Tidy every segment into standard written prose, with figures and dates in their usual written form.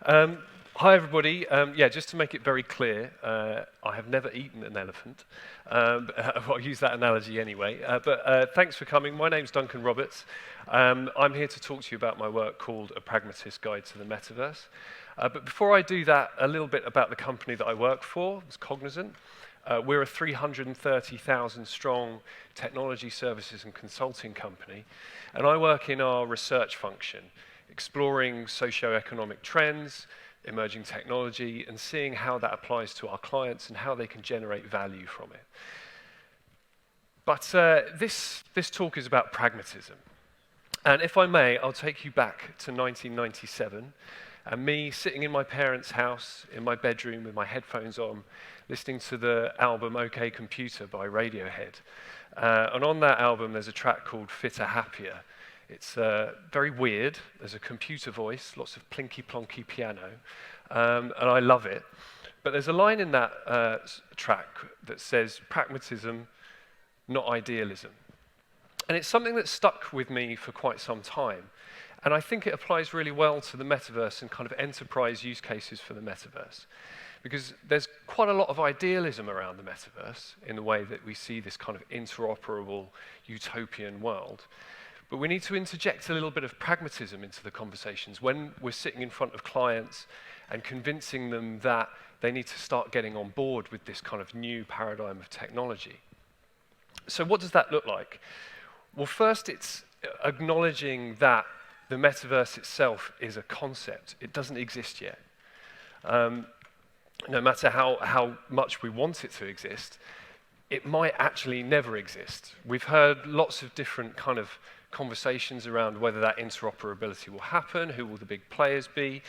Hi everybody. Yeah, just to make it very clear, I have never eaten an elephant. I'll use that analogy anyway. But thanks for coming. My name's Duncan Roberts. I'm here to talk to you about my work called A Pragmatist Guide to the Metaverse. But before I do that, a little bit about the company that I work for. It's Cognizant. We're a 330,000 strong technology services and consulting company. And I work in our research function, exploring socio-economic trends, emerging technology, and seeing how that applies to our clients and how they can generate value from it. But this talk is about pragmatism. And if I may, I'll take you back to 1997, and me sitting in my parents' house, in my bedroom with my headphones on, listening to the album OK Computer by Radiohead. And on that album, there's a track called Fitter Happier. It's very weird. There's a computer voice, lots of plinky-plonky piano, and I love it. But there's a line in that track that says, pragmatism, not idealism. And it's something that stuck with me for quite some time. And I think it applies really well to the metaverse and kind of enterprise use cases for the metaverse. Because there's quite a lot of idealism around the metaverse in the way that we see this kind of interoperable utopian world. But we need to interject a little bit of pragmatism into the conversations when we're sitting in front of clients and convincing them that they need to start getting on board with this kind of new paradigm of technology. So what does that look like? Well, first it's acknowledging that the metaverse itself is a concept. It doesn't exist yet. No matter how much we want it to exist, it might actually never exist. We've heard lots of different kind of conversations around whether that interoperability will happen, who will the big players be,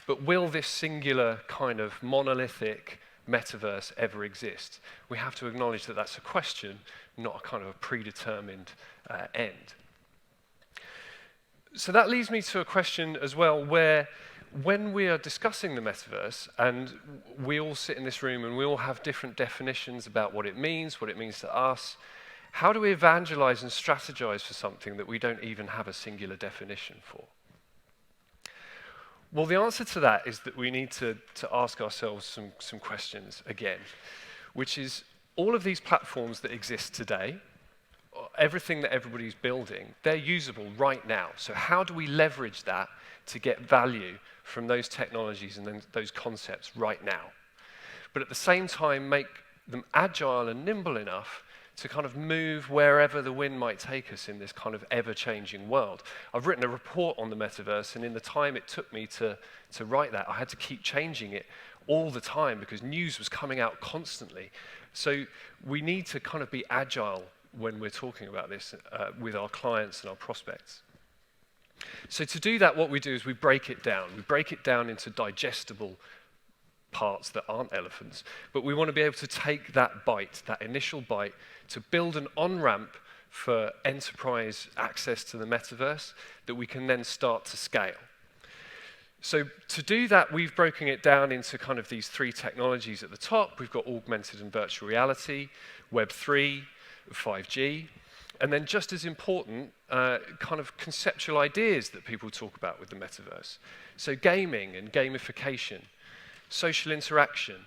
but will this singular kind of monolithic metaverse ever exist? We have to acknowledge that that's a question, not a kind of a predetermined end. So that leads me to a question as well where when we are discussing the metaverse, and we all sit in this room and we all have different definitions about what it means to us, how do we evangelize and strategize for something that we don't even have a singular definition for? Well, the answer to that is that we need to ask ourselves some questions again, which is all of these platforms that exist today, everything that everybody's building, they're usable right now. So how do we leverage that to get value from those technologies and then those concepts right now? But at the same time, make them agile and nimble enough to kind of move wherever the wind might take us in this kind of ever-changing world. I've written a report on the metaverse, and in the time it took me to write that, I had to keep changing it all the time because news was coming out constantly. So we need to kind of be agile when we're talking about this with our clients and our prospects. So to do that, what we do is we break it down. We break it down into digestible parts that aren't elephants, but we want to be able to take that bite, that initial bite, to build an on-ramp for enterprise access to the metaverse that we can then start to scale. So to do that, we've broken it down into kind of these three technologies at the top. We've got augmented and virtual reality, Web3, 5G, and then just as important, kind of conceptual ideas that people talk about with the metaverse. So gaming and gamification, social interaction,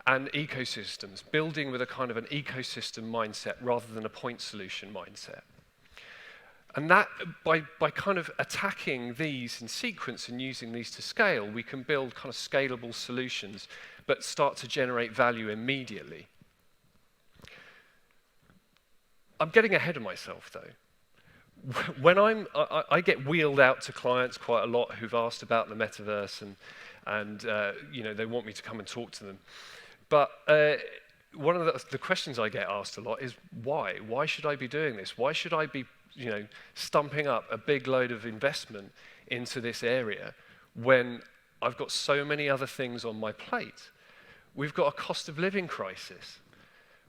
and ecosystems, building with a kind of an ecosystem mindset rather than a point solution mindset. And that, by kind of attacking these in sequence and using these to scale, we can build kind of scalable solutions, but start to generate value immediately. I'm getting ahead of myself, though. When I get wheeled out to clients quite a lot who've asked about the metaverse, and they want me to come and talk to them. But one of the questions I get asked a lot is why? Why should I be doing this? Why should I be, stumping up a big load of investment into this area when I've got so many other things on my plate? We've got a cost of living crisis.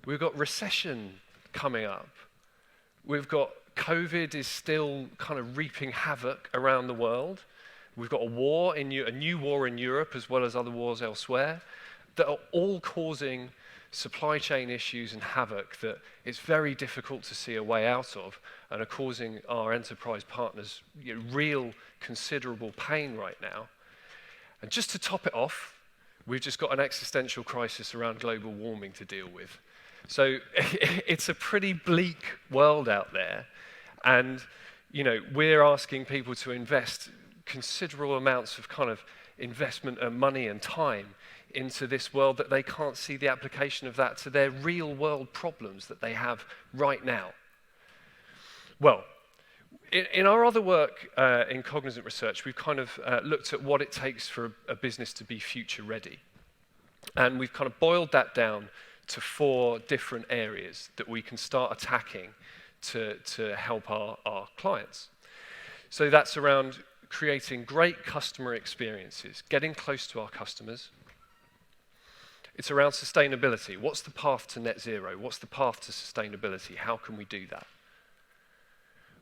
We've got recession coming up. We've got COVID is still kind of reaping havoc around the world. We've got a new war in Europe as well as other wars elsewhere that are all causing supply chain issues and havoc that it's very difficult to see a way out of and are causing our enterprise partners real considerable pain right now. And just to top it off, we've just got an existential crisis around global warming to deal with. So it's a pretty bleak world out there. And, we're asking people to invest considerable amounts of kind of investment and money and time into this world that they can't see the application of that to their real world problems that they have right now. Well, in our other work in cognizant research, we've kind of looked at what it takes for a business to be future ready. And we've kind of boiled that down to 4 different areas that we can start attacking to help our clients. So that's around creating great customer experiences, getting close to our customers. It's around sustainability. What's the path to net zero? What's the path to sustainability? How can we do that?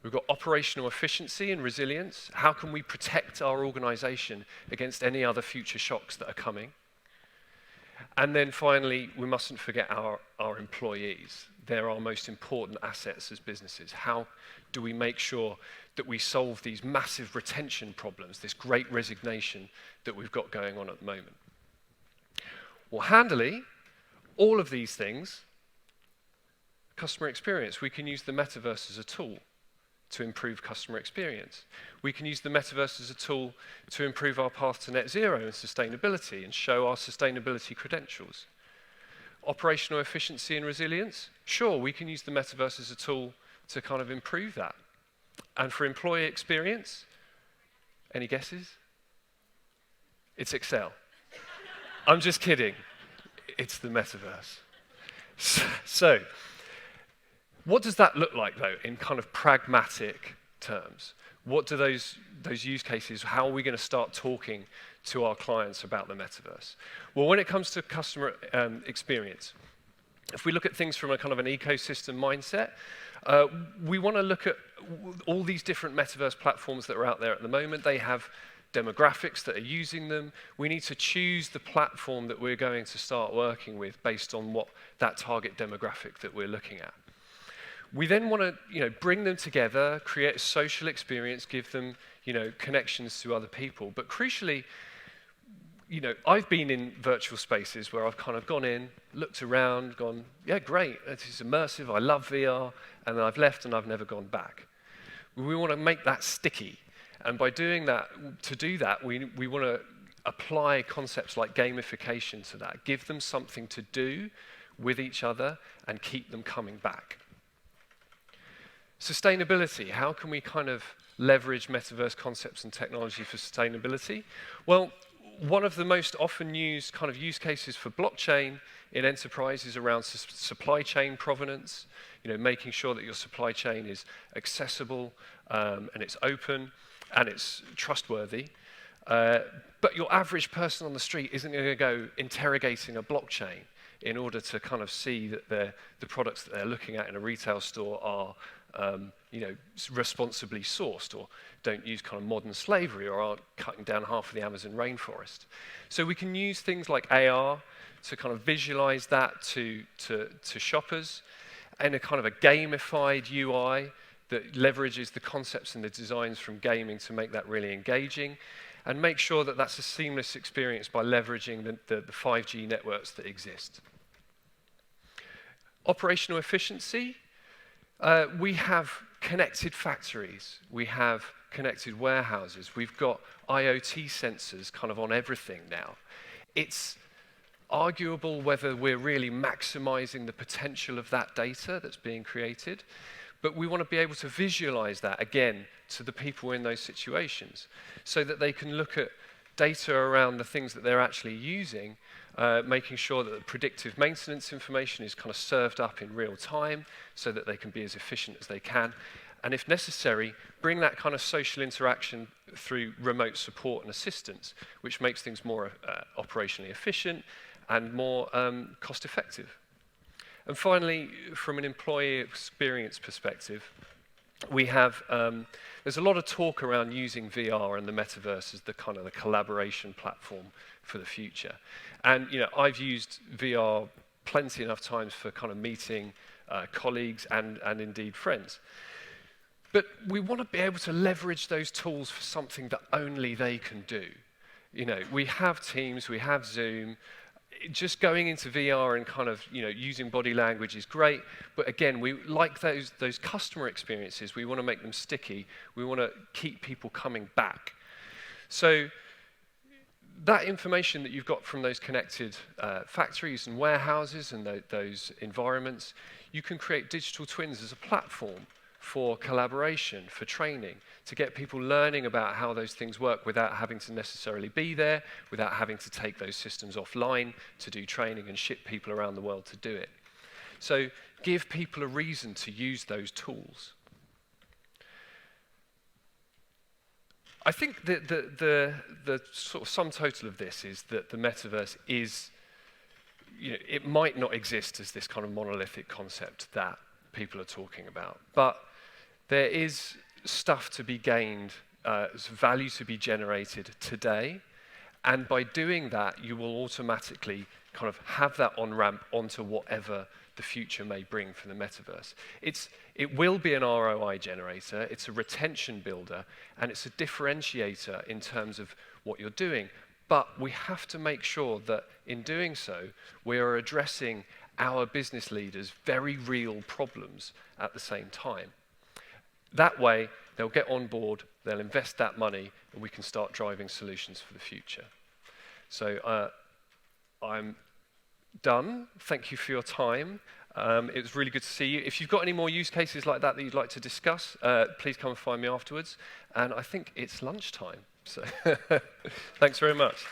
We've got operational efficiency and resilience. How can we protect our organization against any other future shocks that are coming? And then finally, we mustn't forget our employees. They're our most important assets as businesses. How do we make sure that we solve these massive retention problems, this great resignation that we've got going on at the moment? Well, handily, all of these things, customer experience, we can use the metaverse as a tool to improve customer experience. We can use the metaverse as a tool to improve our path to net zero and sustainability and show our sustainability credentials. Operational efficiency and resilience, sure, we can use the metaverse as a tool to kind of improve that. And for employee experience, any guesses? It's Excel. I'm just kidding. It's the metaverse. So, what does that look like, though, in kind of pragmatic terms? What do those use cases, how are we going to start talking to our clients about the metaverse? Well, when it comes to customer experience, if we look at things from a kind of an ecosystem mindset, we want to look at all these different metaverse platforms that are out there at the moment. They have demographics that are using them. We need to choose the platform that we're going to start working with based on what that target demographic that we're looking at. We then want to, bring them together, create a social experience, give them, connections to other people. But crucially, I've been in virtual spaces where I've kind of gone in, looked around, gone, yeah, great, this is immersive, I love VR, and then I've left and I've never gone back. We want to make that sticky. And by doing that, we want to apply concepts like gamification to that, give them something to do with each other and keep them coming back. Sustainability, how can we kind of leverage metaverse concepts and technology for sustainability? Well, one of the most often used kind of use cases for blockchain in enterprise is around supply chain provenance, making sure that your supply chain is accessible and it's open and it's trustworthy. But your average person on the street isn't going to go interrogating a blockchain in order to kind of see that the products that they're looking at in a retail store are responsibly sourced or don't use kind of modern slavery or aren't cutting down half of the Amazon rainforest. So we can use things like AR to kind of visualize that to shoppers and a kind of a gamified UI that leverages the concepts and the designs from gaming to make that really engaging and make sure that that's a seamless experience by leveraging the 5G networks that exist. Operational efficiency. We have connected factories, we have connected warehouses, we've got IoT sensors kind of on everything now. It's arguable whether we're really maximizing the potential of that data that's being created, but we want to be able to visualize that again to the people in those situations so that they can look at data around the things that they're actually using, making sure that the predictive maintenance information is kind of served up in real time so that they can be as efficient as they can. And if necessary, bring that kind of social interaction through remote support and assistance, which makes things more operationally efficient and more cost effective. And finally, from an employee experience perspective, we have, there's a lot of talk around using VR and the metaverse as the kind of the collaboration platform for the future. And I've used VR plenty enough times for kind of meeting colleagues and indeed friends. But we want to be able to leverage those tools for something that only they can do. You know, we have Teams, we have Zoom. Just going into VR and kind of, using body language is great, but again, we like those customer experiences. We want to make them sticky. We want to keep people coming back. So that information that you've got from those connected factories and warehouses and those environments, you can create digital twins as a platform for collaboration, for training, to get people learning about how those things work without having to necessarily be there, without having to take those systems offline to do training and ship people around the world to do it. So give people a reason to use those tools. I think that the sort of sum total of this is that the metaverse is, it might not exist as this kind of monolithic concept that people are talking about, but there is stuff to be gained, value to be generated today, and by doing that, you will automatically kind of have that on-ramp onto whatever the future may bring for the metaverse. It will be an ROI generator, it's a retention builder, and it's a differentiator in terms of what you're doing. But we have to make sure that in doing so, we are addressing our business leaders' very real problems at the same time. That way, they'll get on board, they'll invest that money, and we can start driving solutions for the future. So I'm done. Thank you for your time. It was really good to see you. If you've got any more use cases like that you'd like to discuss, please come and find me afterwards. And I think it's lunchtime. So thanks very much.